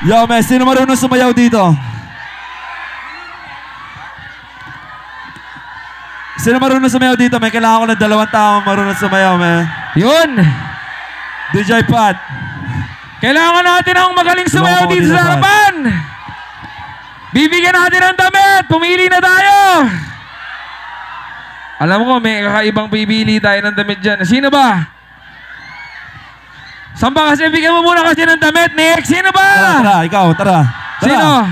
Yo, men, sino marunong sumayaw dito? Sino marunong sumayaw dito? May kailangan ko ng 2 tao marunong sumayaw, men. Yun! DJ Pat. Kailangan natin ang magaling sumayaw Tulungan ko dito dito, sa Pat. harapan! Bibigyan natin ng damit! Pumili na tayo! Alam ko, may kakaibang pipili tayo ng damit dyan. Sino ba? Saan ba kasi? Bigyan mo muna kasi ng damit, Nick! Sino ba? Tara, ikaw, tara. Sino?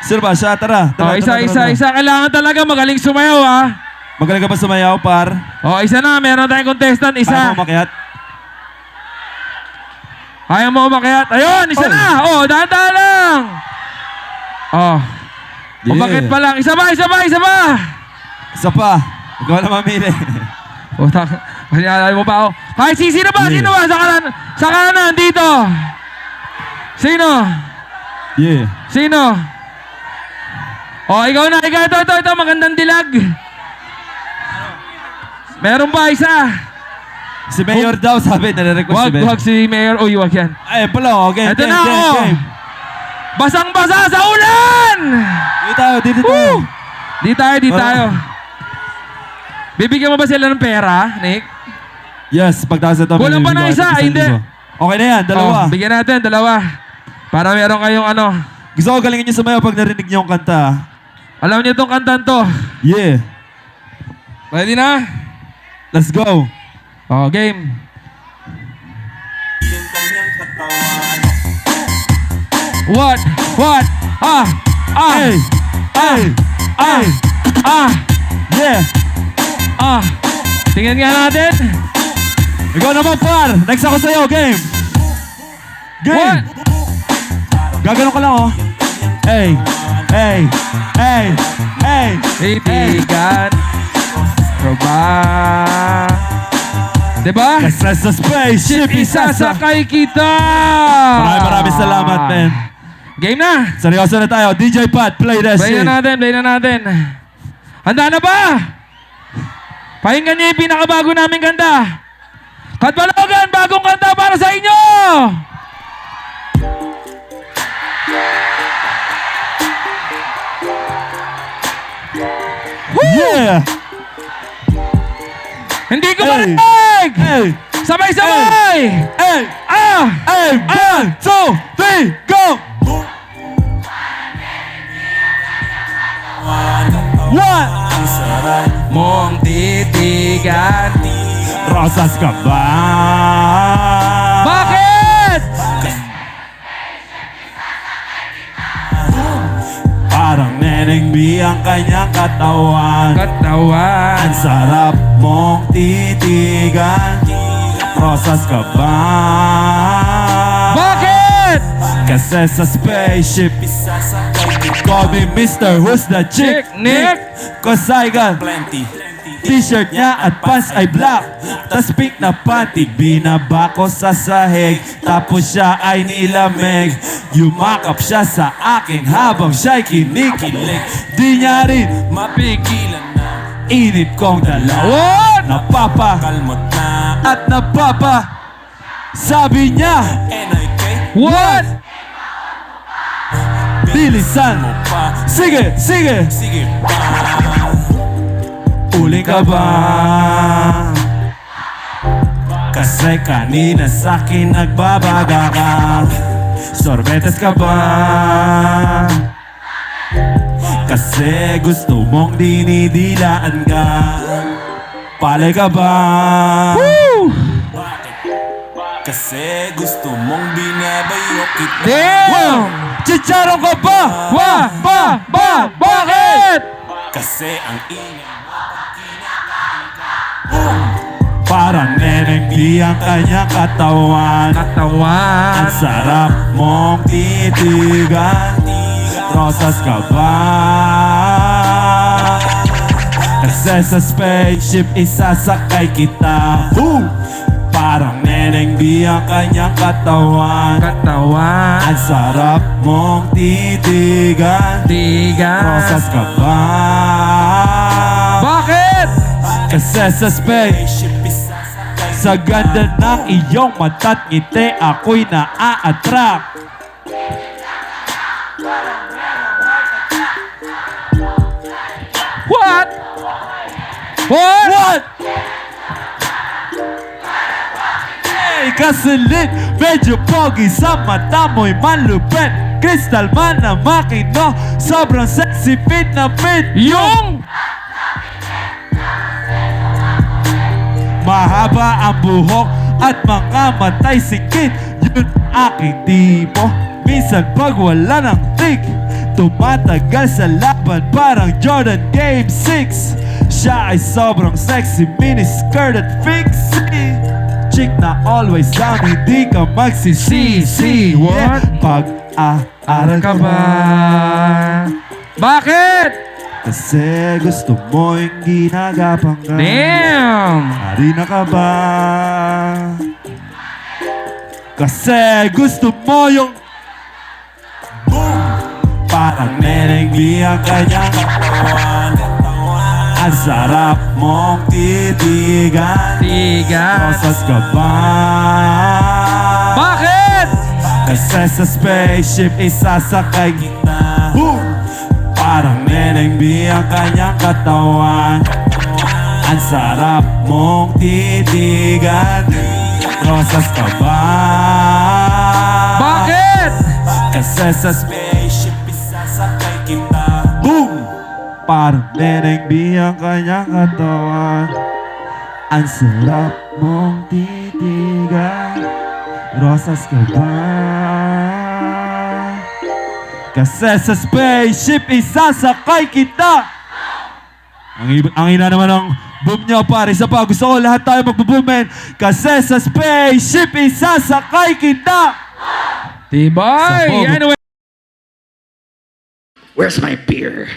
Sino ba? Siya, tara. Oh, isa. Kailangan talaga magaling sumayaw, ha? Magaling ka ba sumayaw, par? Oh, isa na. Meron tayong contestant. Kaya Isa. mo umakyat? Kaya mo umakyat. Ayun, isa Oh. na. Oh, dahan-dahan lang. Oh. Yeah. Umakyat pa lang. Isa ba? Isa pa. Ikaw na mamili. Oh, Kanyalay mo pa ako. Kahit sino ba? Yeah. Sino ba? Sa kanan, dito. Sino? Yeah. Sino? Oh, ikaw na. Ito. Magandang dilag. Meron ba isa? Si Mayor daw, sabi, nare-request si Mayor. Wag si Mayor. Uy, wag yan. Ay, pala, okay. Ito na ako. Basang-basa sa ulan! Dito tayo. Di tayo. Bibigyan mo ba sila ng pera, Nick? Yes, pagtaas ito. Kulang pa na isa, hindi. Okay na yan, 2. Oh, bigyan natin, 2. Para meron kayong ano. Gusto ko galingin nyo sumayaw pag narinig nyo yung kanta. Alam niyo itong kantan to. Yeah. Ready na? Let's go. Oh, game. What? Hey! Yeah! Tingnan nga natin. Ikaw naman, par! Next ako sa'yo, game! Game! What? Gaganon ka lang, oh. Hey! Titigan. Roba. Diba? Nasa sa spaceship, Isasakay kita! Maraming salamat, man. Game na! Seryoso na tayo. DJ Pat, play that Play shit. na natin. Handa na ba? Pakinggan niyo yung pinakabago naming kanta. Katbalogan, bagong kanta para sa inyo! Yeah! Hindi ko Hey! marinig! Hey! Sabay-sabay! Hey! Hey! 1, 2, 3, go! One! Mong titigan. Rosas ka ba? Bakit? Parang Neneng B ang kanyang katawan. Ang sarap mong titigan. Rosas ka ba? Bakit? Kasi sa spaceship call me Mr. Who's the Chick? Nick? Cause I got plenty. T-shirt niya at pants ay black. Tas pink na panty. Binaba ko sa sahig. Tapos siya ay nilamig. Yumakap siya sa akin habang siya'y kinikilig. Di niya rin mapigilan na init kong dala. What? Napapakalmot na at napapa. Sabi niya, What? bilisan mo pa. Sige! Uling ka ba? Kasi kanina sa'kin nagbabaga ka. Sorbetes ka ba? Kasi gusto mong dinidilaan ka. Palay ka ba? Kasi gusto mong binabayo kita. Damn! Chicharon ka ba? Bakit? Kasi ang ingay parang Neneng B ang kanyang katawan. Ang sarap mong titigan. Rosas ka ba? Kasi sa spaceship isasakay kita. Parang Neneng B ang kanyang katawan. Ang sarap mong titigan. Rosas ka ba? Bakit? Kasi sa spaceship Sa ganda ng iyong mata't ngiti, ako'y naa-attract. What? What? What? Hey, kasilit, medyo pogi sa mata mo'y malupit. Crystal man na makino, sobrang sexy fit na fit. Yung Mahaba ang buhok at mga matay sikit. Yun aking tipo. Minsan pag wala ng tik, tumatagal sa laban parang Jordan Game 6. Siya ay sobrang sexy, miniskirt at fixie. Chick na always down, hindi ka magsisisi. What? Pag-aaral ka ba? bakit? Kasi gusto mo yung ginagapang ka. Damn! Harina ka ba? Kasi gusto mo yung boom! Parang Neneng B ang kanyang katawan. Ang sarap mong titigan. Tiga. Rosas ka ba? Bakit? Kasi sa spaceship isasakay kita. Boom! Parang Neneng B ang kanyang katawan. Ang sarap mong titigan. Rosas ka ba? Bakit? Kasi sa spaceship isasakay kita. Boom! Parang Neneng B ang kanyang katawan. Ang sarap mong titigan. Rosas ka ba? Kasi sa spaceship isasakay kita. Ang ina naman ng boom niya pare. Isa pa, gusto ko lahat tayo magbo-boom men. Kasi sa spaceship isasakay kita. Tibay! Sabog. Anyway. Where's my beer?